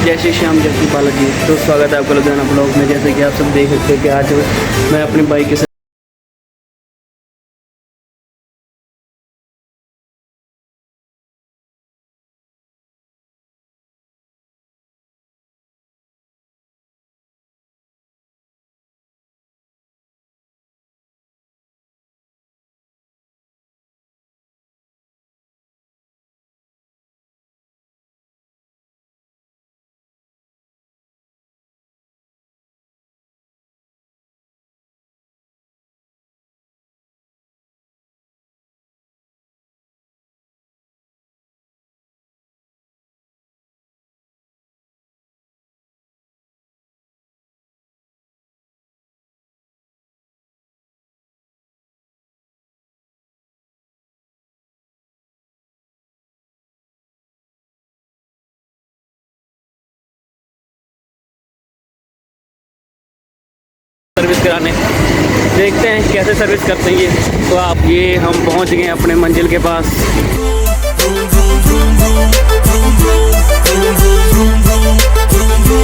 जय श्री श्याम जय श्री बालाजी। तो स्वागत है आपका लुधियाना ब्लॉग में। जैसे कि आप सब देख सकते हैं कि आज मैं अपनी बाइक के सर्विस कराने देखते हैं कैसे सर्विस करते हैं ये। तो आप ये हम पहुंच गए अपने मंजिल के पास।